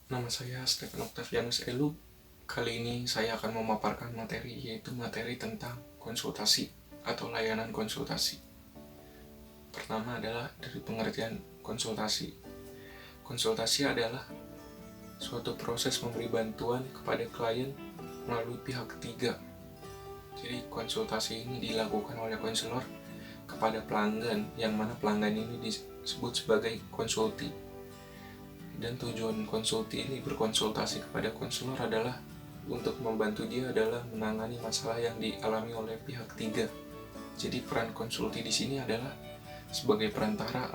Nama saya Stephen Octavianus Elu. Kali ini saya akan memaparkan materi, yaitu materi tentang konsultasi atau layanan konsultasi. Pertama adalah dari pengertian konsultasi. Konsultasi adalah suatu proses memberi bantuan kepada klien melalui pihak ketiga. Jadi konsultasi ini dilakukan oleh konselor kepada pelanggan, yang mana pelanggan ini disebut sebagai konsulti. Dan tujuan konsulti ini berkonsultasi kepada konselor adalah untuk membantu dia adalah menangani masalah yang dialami oleh pihak ketiga. Jadi peran konsulti di sini adalah sebagai perantara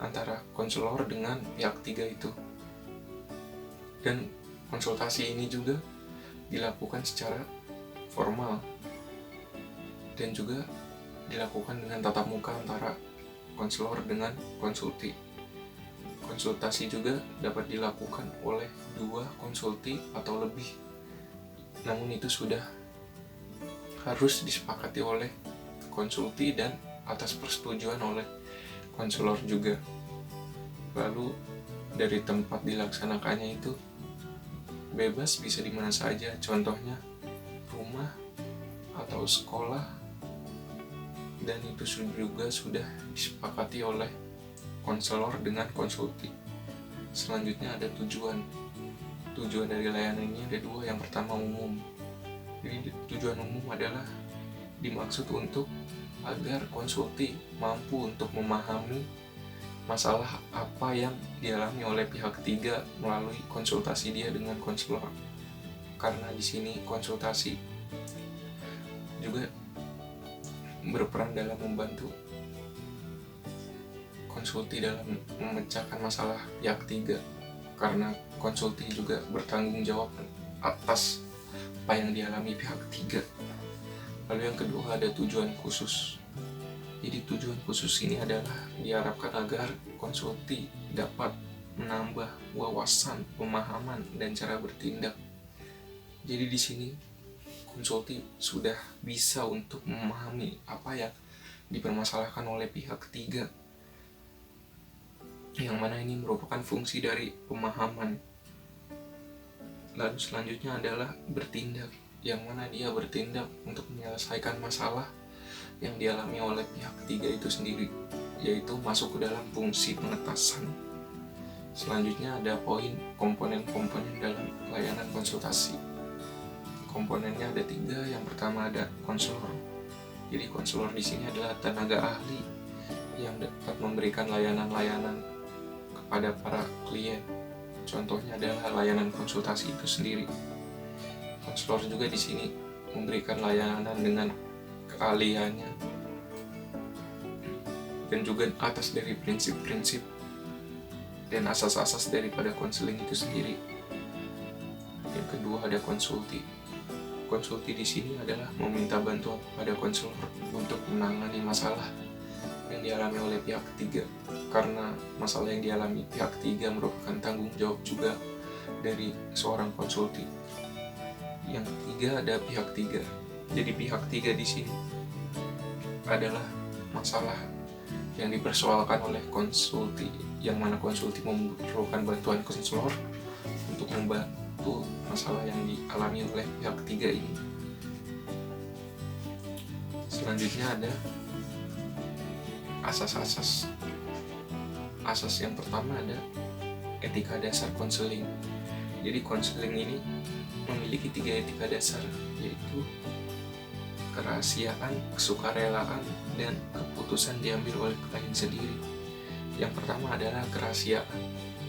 antara konselor dengan pihak ketiga itu. Dan konsultasi ini juga dilakukan secara formal dan juga dilakukan dengan tatap muka antara konselor dengan konsulti. Konsultasi juga dapat dilakukan oleh 2 konsulti atau lebih, namun itu sudah harus disepakati oleh konsulti dan atas persetujuan oleh konselor juga. Lalu dari tempat dilaksanakannya itu bebas, bisa di mana saja, contohnya rumah atau sekolah, dan itu juga sudah disepakati oleh konselor dengan konsulti. Selanjutnya ada tujuan dari layanan ini ada 2. Yang pertama umum. Jadi tujuan umum adalah dimaksud untuk agar konsulti mampu untuk memahami masalah apa yang dialami oleh pihak ketiga melalui konsultasi dia dengan konselor. Karena di sini konsultasi juga berperan dalam membantu konsulti dalam memecahkan masalah pihak ketiga, karena konsulti juga bertanggung jawab atas apa yang dialami pihak ketiga. Lalu yang kedua ada tujuan khusus. Jadi tujuan khusus ini adalah diharapkan agar konsulti dapat menambah wawasan, pemahaman, dan cara bertindak. Jadi di sini konsulti sudah bisa untuk memahami apa yang dipermasalahkan oleh pihak ketiga, yang mana ini merupakan fungsi dari pemahaman. Lalu selanjutnya adalah bertindak, yang mana dia bertindak untuk menyelesaikan masalah yang dialami oleh pihak ketiga itu sendiri, yaitu masuk ke dalam fungsi pengetasan. Selanjutnya ada komponen-komponen dalam layanan konsultasi. Komponennya ada 3. Yang pertama ada konselor. Jadi konselor di sini adalah tenaga ahli yang dapat memberikan layanan-layanan pada para klien. Contohnya adalah layanan konsultasi itu sendiri. Konselor juga di sini memberikan layanan dengan keahliannya dan juga atas dari prinsip-prinsip dan asas-asas daripada konseling itu sendiri. Yang kedua ada konsulti. Konsulti di sini adalah meminta bantuan pada konselor untuk menangani masalah yang dialami oleh pihak ketiga, karena masalah yang dialami pihak ketiga merupakan tanggung jawab juga dari seorang konsulti. Yang ketiga ada pihak ketiga. Jadi pihak ketiga di sini adalah masalah yang dipersoalkan oleh konsulti, yang mana konsulti memerlukan bantuan konselor untuk membantu masalah yang dialami oleh pihak ketiga ini. Selanjutnya ada asas-asas. Asas yang pertama ada etika dasar konseling. Jadi konseling ini memiliki 3 etika dasar, yaitu kerahasiaan, kesukarelaan, dan keputusan diambil oleh klien sendiri. Yang pertama adalah kerahasiaan.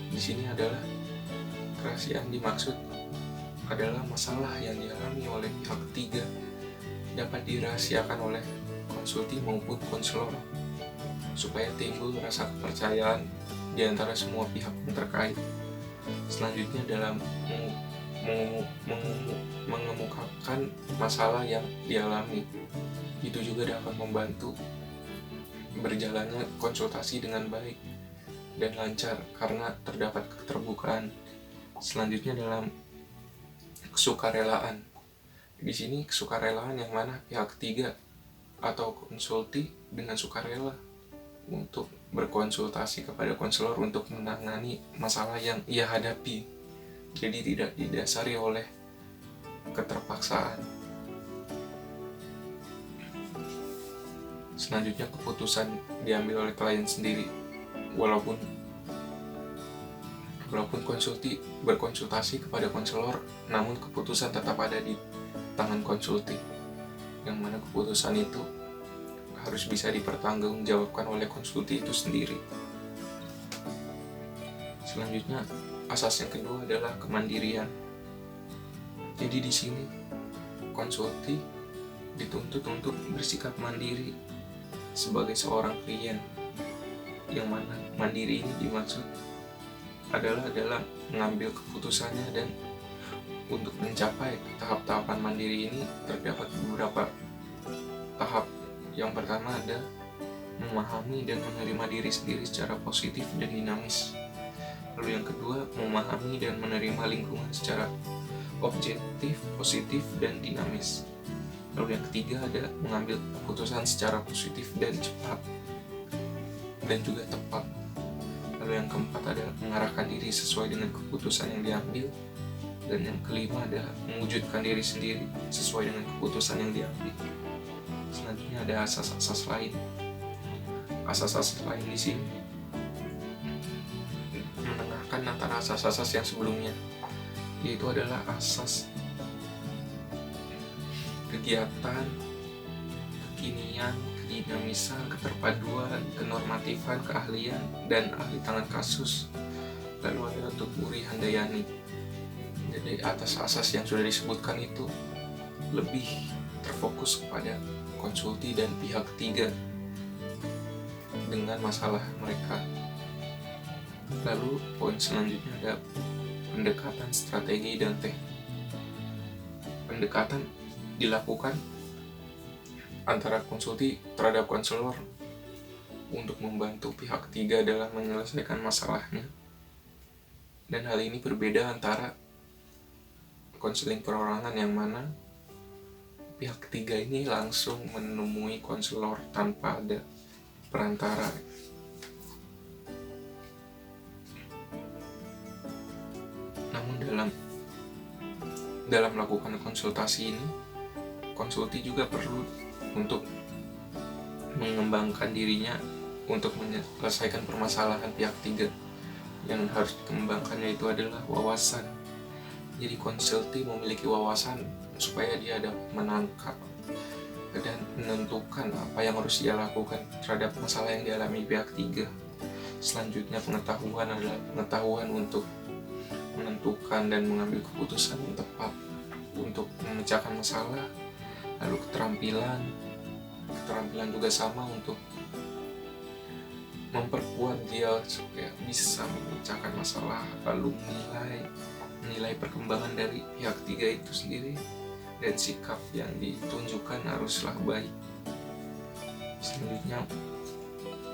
Di sini adalah kerahasiaan dimaksud adalah masalah yang dialami oleh pihak ketiga dapat dirahasiakan oleh konsulti maupun konselor, supaya timbul rasa kepercayaan di antara semua pihak yang terkait. Selanjutnya dalam mengemukakan masalah yang dialami, itu juga dapat membantu berjalannya konsultasi dengan baik dan lancar karena terdapat keterbukaan. Selanjutnya dalam kesukarelaan. Di sini kesukarelaan yang mana pihak ketiga atau konsulti dengan sukarela untuk berkonsultasi kepada konselor untuk menangani masalah yang ia hadapi. Jadi tidak didasari oleh keterpaksaan. Selanjutnya, keputusan diambil oleh klien sendiri. Walaupun berkonsultasi kepada konselor, namun keputusan tetap ada di tangan konsulti, yang mana keputusan itu harus bisa dipertanggungjawabkan oleh konsulti itu sendiri. Selanjutnya, asas yang kedua adalah kemandirian. Jadi di sini konsulti dituntut untuk bersikap mandiri sebagai seorang klien, yang mana mandiri ini dimaksud adalah dalam mengambil keputusannya, dan untuk mencapai tahap-tahapan mandiri ini terdapat beberapa tahap. Yang pertama ada memahami dan menerima diri sendiri secara positif dan dinamis. Lalu yang kedua, memahami dan menerima lingkungan secara objektif, positif, dan dinamis. Lalu yang ketiga ada mengambil keputusan secara positif dan cepat dan juga tepat. Lalu yang keempat adalah mengarahkan diri sesuai dengan keputusan yang diambil. Dan yang kelima adalah mewujudkan diri sendiri sesuai dengan keputusan yang diambil. Selanjutnya ada asas-asas lain. Asas-asas lain di sini menengahkan antara asas-asas yang sebelumnya, yaitu adalah asas kegiatan, kekinian, kedinamisan, keterpaduan, kenormatifan, keahlian, dan ahli tangan kasus. Lalu ada untuk Uri Handayani. Jadi atas asas yang sudah disebutkan itu lebih terfokus kepada konsulti dan pihak ketiga dengan masalah mereka. Lalu poin selanjutnya ada pendekatan strategi dan teknik. Pendekatan dilakukan antara konsulti terhadap konselor untuk membantu pihak ketiga dalam menyelesaikan masalahnya. Dan hal ini berbeda antara konseling perorangan, yang mana pihak ketiga ini langsung menemui konselor tanpa ada perantara. Namun dalam melakukan konsultasi ini, konsulti juga perlu untuk mengembangkan dirinya untuk menyelesaikan permasalahan pihak ketiga. Yang harus dikembangkannya itu adalah wawasan. Jadi konsulti memiliki wawasan supaya dia dapat menangkap dan menentukan apa yang harus dia lakukan terhadap masalah yang dialami pihak ketiga. Selanjutnya, pengetahuan adalah pengetahuan untuk menentukan dan mengambil keputusan yang tepat untuk memecahkan masalah. Lalu keterampilan juga sama untuk memperkuat dia supaya bisa memecahkan masalah. Lalu menilai perkembangan dari pihak ketiga itu sendiri, dan sikap yang ditunjukkan haruslah baik. Selanjutnya,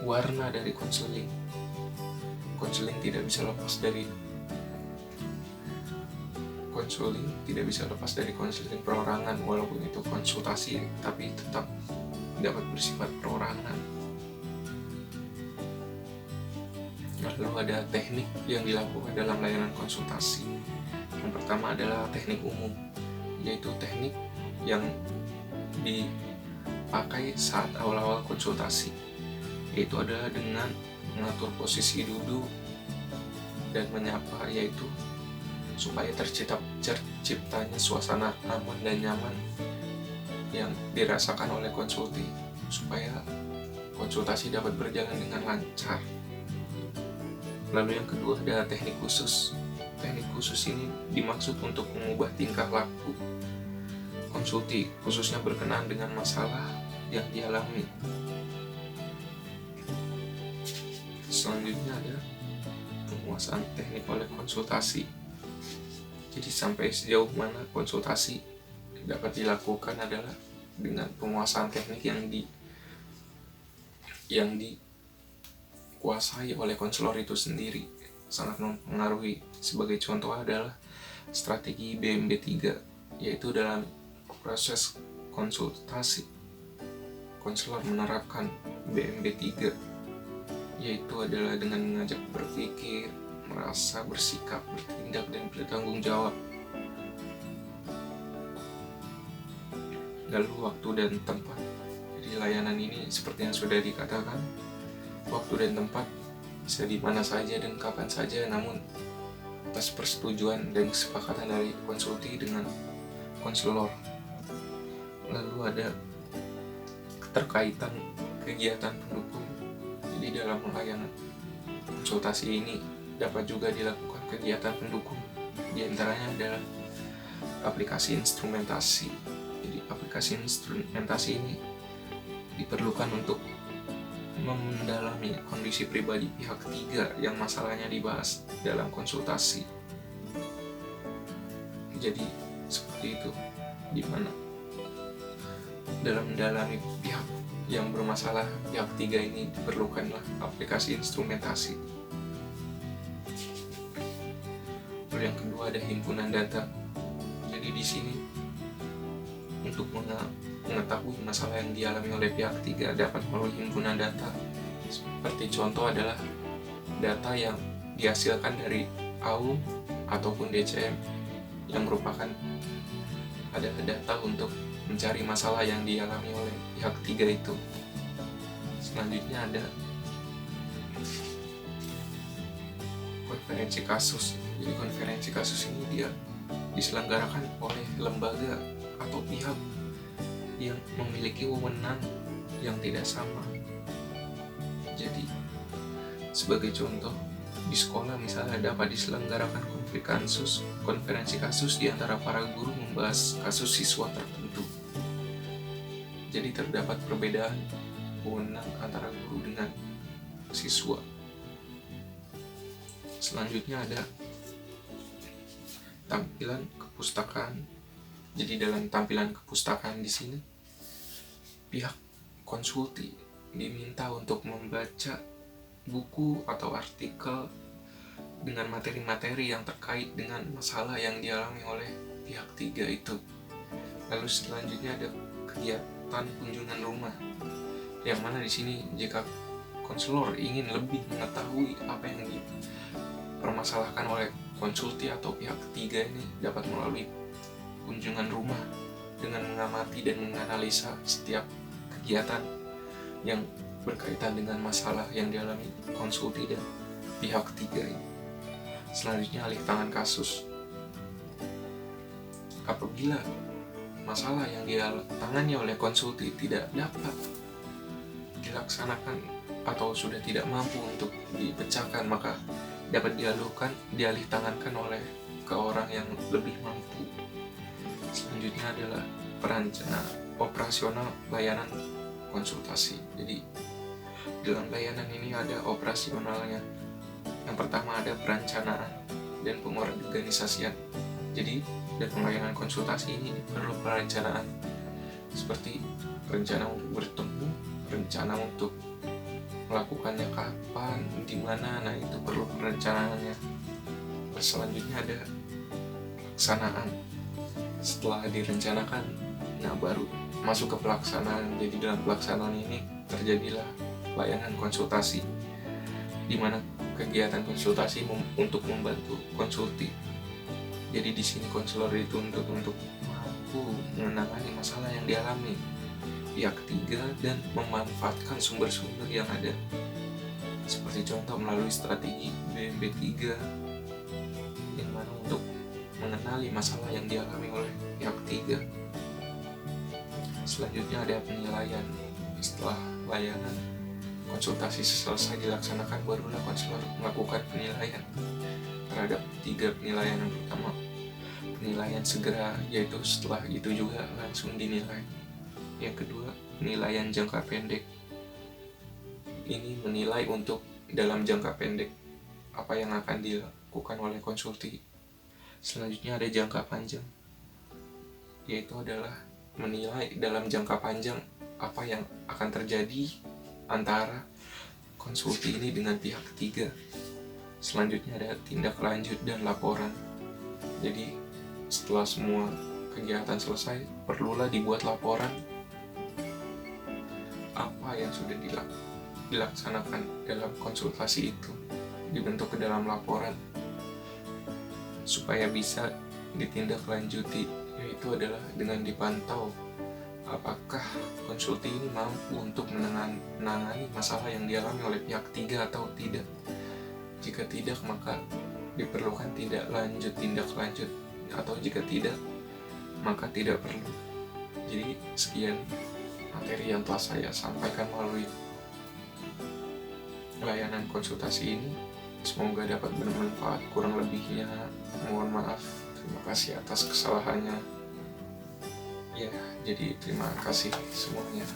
warna dari konseling. Konseling tidak bisa lepas dari konseling perorangan. Walaupun itu konsultasi, tapi tetap dapat bersifat perorangan. Lalu ada teknik yang dilakukan dalam layanan konsultasi. Yang pertama adalah teknik umum, yaitu teknik yang dipakai saat awal-awal konsultasi, yaitu adalah dengan mengatur posisi duduk dan menyapa, yaitu supaya terciptanya suasana aman dan nyaman yang dirasakan oleh konsulti, supaya konsultasi dapat berjalan dengan lancar. Lalu yang kedua ada teknik khusus. Teknik khusus ini dimaksud untuk mengubah tingkah laku konsulti, khususnya berkenaan dengan masalah yang dialami. Selanjutnya ada penguasaan teknik oleh konsultasi. Jadi sampai sejauh mana konsultasi dapat dilakukan adalah dengan penguasaan teknik yang dikuasai oleh konselor itu sendiri. Sangat mempengaruhi. Sebagai contoh adalah strategi BMB 3, yaitu dalam proses konsultasi konselor menerapkan BMB 3 yaitu adalah dengan mengajak berpikir, merasa, bersikap, bertindak, dan bertanggung jawab. Lalu waktu dan tempat. Jadi layanan ini seperti yang sudah dikatakan, waktu dan tempat bisa di mana saja dan kapan saja, namun atas persetujuan dan kesepakatan dari konsulti dengan konselor. Lalu ada keterkaitan kegiatan pendukung. Jadi dalam layanan konsultasi ini dapat juga dilakukan kegiatan pendukung. Di antaranya adalah aplikasi instrumentasi. Jadi aplikasi instrumentasi ini diperlukan untuk mendalami kondisi pribadi pihak ketiga yang masalahnya dibahas dalam konsultasi. Jadi seperti itu, di mana dalam mendalami pihak yang bermasalah pihak ketiga ini diperlukanlah aplikasi instrumentasi. Lalu yang kedua ada himpunan data. Jadi di sini untuk mengetahui masalah yang dialami oleh pihak ketiga dapat melalui himpunan data. Seperti contoh adalah data yang dihasilkan dari AUM ataupun DCM yang merupakan ada data untuk mencari masalah yang dialami oleh pihak ketiga itu. Selanjutnya ada konferensi kasus. Jadi konferensi kasus ini dia diselenggarakan oleh lembaga atau pihak yang memiliki wewenang yang tidak sama. Jadi sebagai contoh, di sekolah misalnya dapat diselenggarakan konferensi kasus di antara para guru membahas kasus siswa tertentu. Jadi terdapat perbedaan wewenang antara guru dengan siswa. Selanjutnya ada tampilan kepustakaan. Jadi dalam tampilan kepustakaan di sini pihak konsulti diminta untuk membaca buku atau artikel dengan materi-materi yang terkait dengan masalah yang dialami oleh pihak ketiga itu. Lalu selanjutnya ada kegiatan kunjungan rumah, yang mana di sini jika konselor ingin lebih mengetahui apa yang dipermasalahkan oleh konsulti atau pihak ketiga ini dapat melalui kunjungan rumah dengan mengamati dan menganalisa setiap kegiatan yang berkaitan dengan masalah yang dialami konsulti dan pihak ketiga ini. Selanjutnya alih tangan kasus. Apabila masalah yang ditangani oleh konsulti tidak dapat dilaksanakan atau sudah tidak mampu untuk dipecahkan, maka dapat dialih tangankan oleh ke orang yang lebih mampu. Selanjutnya adalah perencana operasional layanan konsultasi. Jadi dalam layanan ini ada operasionalnya. Yang pertama ada perencanaan dan pengorganisasian. Jadi dalam layanan konsultasi ini perlu perencanaan, seperti rencana untuk bertemu, rencana untuk melakukannya kapan, di mana, nah itu perlu perencanaannya. Selanjutnya ada pelaksanaan. Setelah direncanakan, nah baru masuk ke pelaksanaan. Jadi dalam pelaksanaan ini terjadilah layanan konsultasi, di mana kegiatan konsultasi untuk membantu konsulti. Jadi di sini konselor dituntut untuk mampu menangani masalah yang dialami pihak ketiga dan memanfaatkan sumber-sumber yang ada, seperti contoh melalui strategi BMB3 yang mana untuk mengenali masalah yang dialami oleh pihak ketiga. Selanjutnya ada penilaian. Setelah layanan konsultasi selesai dilaksanakan, barulah konselor melakukan penilaian terhadap 3 penilaian. Yang pertama, penilaian segera, yaitu setelah itu juga langsung dinilai. Yang kedua, penilaian jangka pendek. Ini menilai untuk dalam jangka pendek apa yang akan dilakukan oleh konsulti. Selanjutnya ada jangka panjang, yaitu adalah menilai dalam jangka panjang apa yang akan terjadi antara konsulti ini dengan pihak ketiga. Selanjutnya ada tindak lanjut dan laporan. Jadi setelah semua kegiatan selesai, perlulah dibuat laporan apa yang sudah dilaksanakan dalam konsultasi itu dibentuk ke dalam laporan supaya bisa ditindaklanjuti, yaitu adalah dengan dipantau apakah konsulti ini mampu untuk menangani masalah yang dialami oleh pihak ketiga atau tidak. Jika tidak, maka diperlukan tindak lanjut, atau jika tidak, maka tidak perlu. Jadi sekian materi yang telah saya sampaikan melalui layanan konsultasi ini. Semoga dapat bermanfaat. Kurang lebihnya mohon maaf. Terima kasih atas kesalahannya. Ya, jadi terima kasih semuanya.